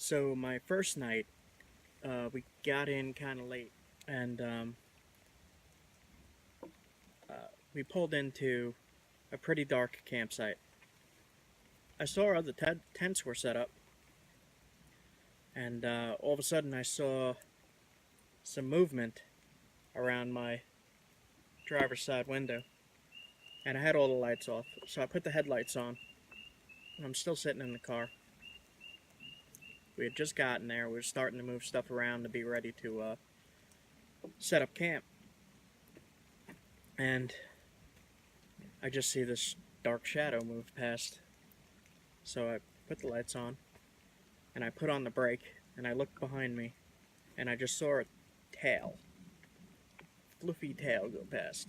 So my first night, we got in kind of late, and we pulled into a pretty dark campsite. I saw all the tents were set up, and all of a sudden I saw some movement around my driver's side window, and I had all the lights off, so I put the headlights on, and I'm still sitting in the car. We had just gotten there. We were starting to move stuff around to be ready to set up camp. And I just see this dark shadow move past. So I put the lights on, and I put on the brake, and I looked behind me, and I just saw a tail, fluffy tail go past.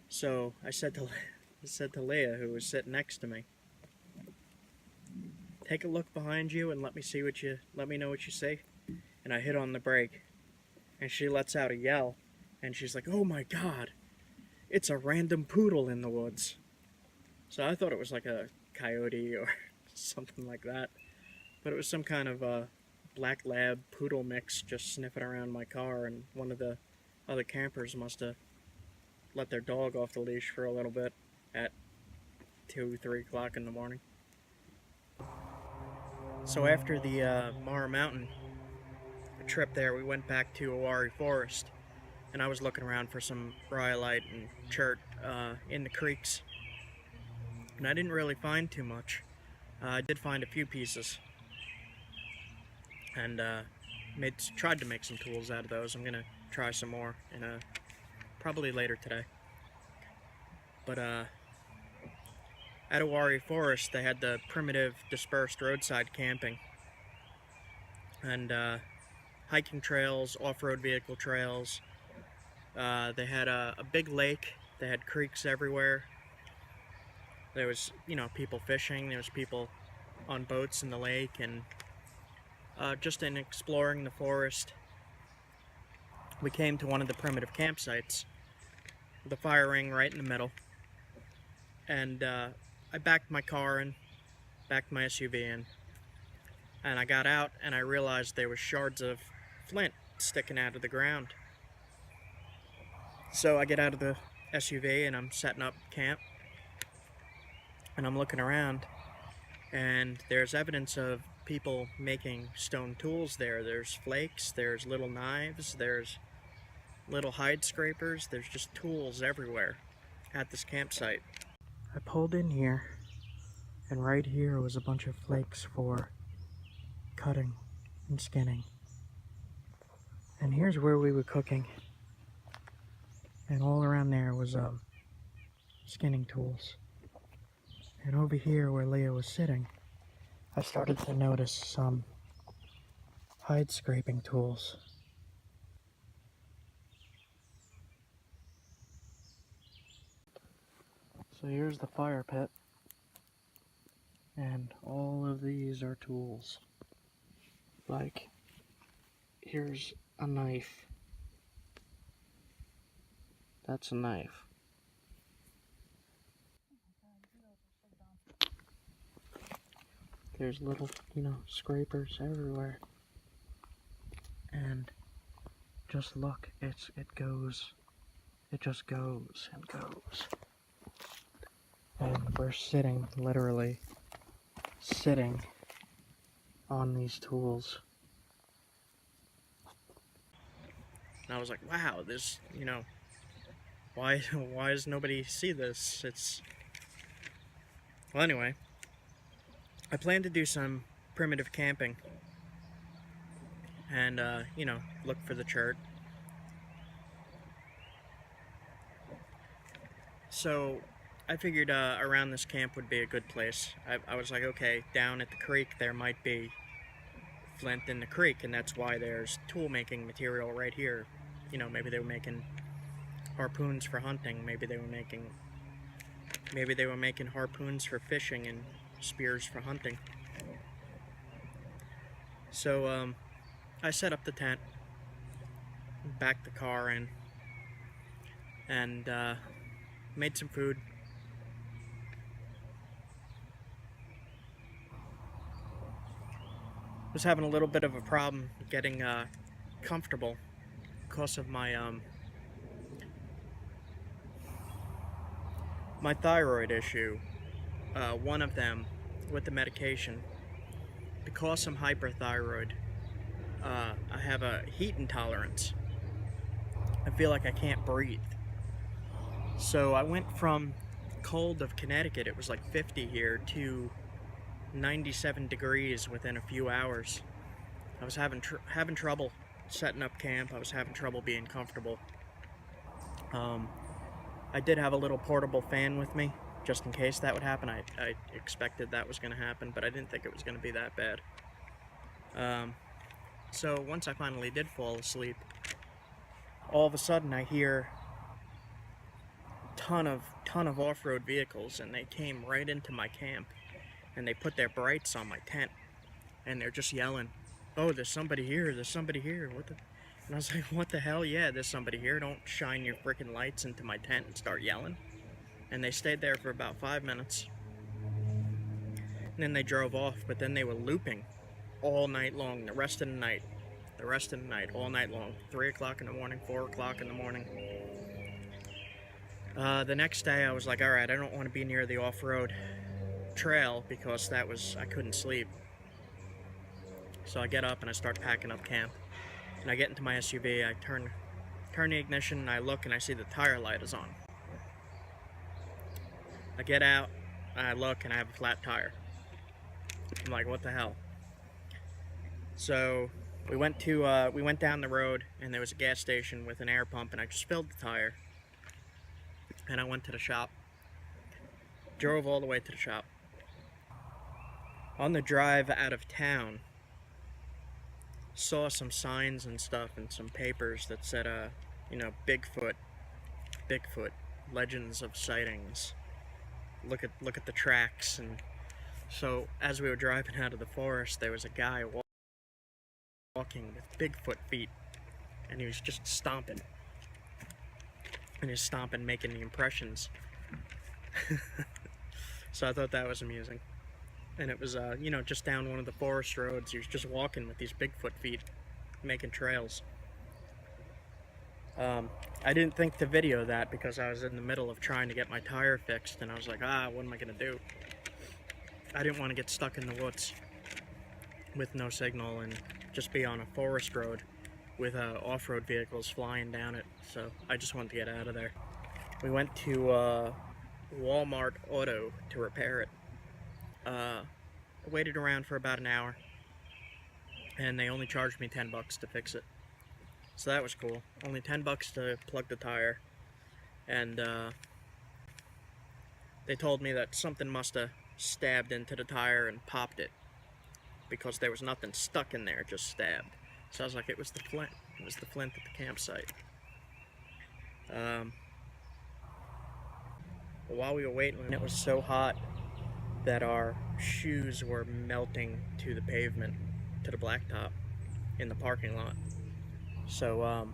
So I said to Leah, who was sitting next to me, "Take a look behind you and let me know what you see." And I hit on the brake, and she lets out a yell, and she's like, "Oh my God, it's a random poodle in the woods." So I thought it was like a coyote or something like that, but it was some kind of black lab poodle mix just sniffing around my car, and one of the other campers must have let their dog off the leash for a little bit at 2-3 o'clock in the morning. So after the Mara Mountain trip there, we went back to Uwharrie Forest, and I was looking around for some rhyolite and chert in the creeks, and I didn't really find too much. I did find a few pieces, and tried to make some tools out of those. I'm gonna try some more probably later today. But at Uwharrie Forest, they had the primitive dispersed roadside camping, and hiking trails, off-road vehicle trails. They had a big lake. They had creeks everywhere. There was, people fishing. There was people on boats in the lake, and just in exploring the forest, we came to one of the primitive campsites with a fire ring right in the middle, and I backed my car in, backed my SUV in, and I got out, and I realized there were shards of flint sticking out of the ground. So I get out of the SUV, and I'm setting up camp, and I'm looking around, and there's evidence of people making stone tools there. There's flakes, there's little knives, there's little hide scrapers, there's just tools everywhere at this campsite. I pulled in here, and right here was a bunch of flakes for cutting and skinning. And here's where we were cooking, and all around there was skinning tools. And over here where Leah was sitting, I started to notice some hide scraping tools. So here's the fire pit, and all of these are tools. Like, here's a knife. That's a knife. There's little, scrapers everywhere. And just look, it just goes and goes. And we're literally sitting on these tools. And I was like, wow, this, why does nobody see this? Well, anyway, I plan to do some primitive camping and, look for the chert. So I figured around this camp would be a good place. I was like, okay, down at the creek there might be flint in the creek, and that's why there's tool making material right here. Maybe they were making harpoons for hunting. Maybe they were making harpoons for fishing and spears for hunting. So I set up the tent, backed the car in, and made some food. was having a little bit of a problem getting comfortable because of my my thyroid issue. One of them with the medication. Because I'm hyperthyroid, I have a heat intolerance. I feel like I can't breathe. So I went from cold of Connecticut, it was like 50 here, to 97 degrees within a few hours. I was having trouble setting up camp. I was having trouble being comfortable. I did have a little portable fan with me, just in case that would happen. I expected that was going to happen, but I didn't think it was going to be that bad. So once I finally did fall asleep, all of a sudden I hear ton of off-road vehicles, and they came right into my camp, and they put their brights on my tent, and they're just yelling, "Oh, there's somebody here, there's somebody here, what the..." And I was like, what the hell? Yeah, there's somebody here. Don't shine your freaking lights into my tent and start yelling. And they stayed there for about 5 minutes. And then they drove off, but then they were looping all night long, the rest of the night, all night long. 3 o'clock in the morning, 4 o'clock in the morning. The next day I was like, alright, I don't want to be near the off-road trail because I couldn't sleep. So I get up and I start packing up camp. And I get into my SUV, I turn the ignition, and I look and I see the tire light is on. I get out, and I look, and I have a flat tire. I'm like, what the hell? So we went down the road, and there was a gas station with an air pump, and I just filled the tire. And I went to the shop. Drove all the way to the shop. On the drive out of town, saw some signs and stuff and some papers that said, you know, Bigfoot, legends of sightings. Look at the tracks. And so as we were driving out of the forest, there was a guy walking with Bigfoot feet, and he was just stomping. And he was stomping, making the impressions. So I thought that was amusing. And it was, you know, just down one of the forest roads. He was just walking with these Bigfoot feet, making trails. I didn't think to video that because I was in the middle of trying to get my tire fixed, and I was like, what am I going to do? I didn't want to get stuck in the woods with no signal and just be on a forest road with off-road vehicles flying down it, so I just wanted to get out of there. We went to Walmart Auto to repair it. Waited around for about an hour, and they only charged me $10 to fix it. So that was cool. Only $10 to plug the tire, and they told me that something must have stabbed into the tire and popped it, because there was nothing stuck in there, just stabbed. So I was like, it was the flint. It was the flint at the campsite. While we were waiting, it was so hot that our shoes were melting to the pavement, to the blacktop in the parking lot. So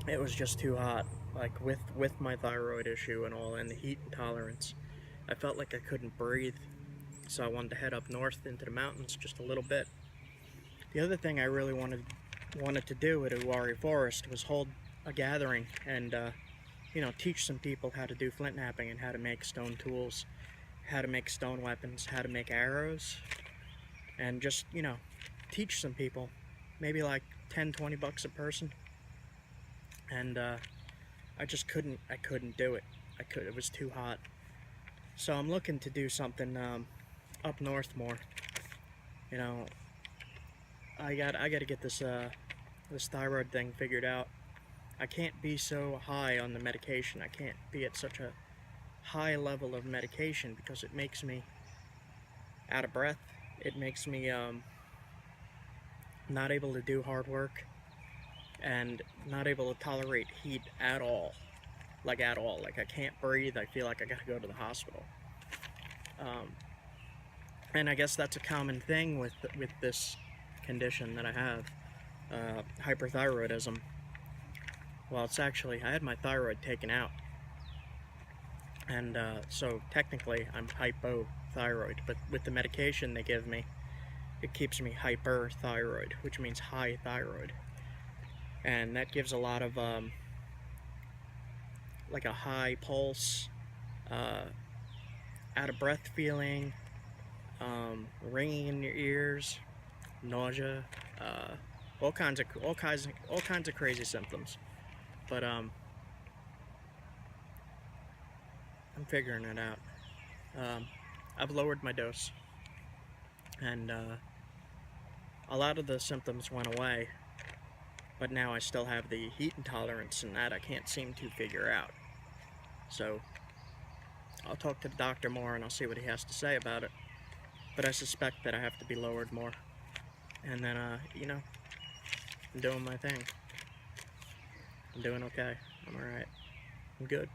it was just too hot. Like with my thyroid issue and all, and the heat intolerance, I felt like I couldn't breathe. So I wanted to head up north into the mountains just a little bit. The other thing I really wanted to do at Uwharrie Forest was hold a gathering and you know, teach some people how to do flintknapping and how to make stone tools, how to make stone weapons, how to make arrows, and just, you know, teach some people, maybe like $10-20 a person. And I just couldn't do it. It was too hot. So I'm looking to do something up north more. You know, I got to get this this thyroid thing figured out. I can't be so high on the medication. I can't be at such a high level of medication because it makes me out of breath. It makes me not able to do hard work and not able to tolerate heat at all. Like at all. Like I can't breathe. I feel like I gotta go to the hospital. And I guess that's a common thing with this condition that I have, hyperthyroidism. Well, it's actually, I had my thyroid taken out, and so technically I'm hypothyroid, but with the medication they give me, it keeps me hyperthyroid, which means high thyroid. And that gives a lot of, like a high pulse, out of breath feeling, ringing in your ears, nausea, all kinds of crazy symptoms. But I'm figuring it out. I've lowered my dose, and a lot of the symptoms went away, but now I still have the heat intolerance, and that I can't seem to figure out. So I'll talk to the doctor more and I'll see what he has to say about it. But I suspect that I have to be lowered more. And then, you know, I'm doing my thing. I'm doing okay. I'm alright. I'm good.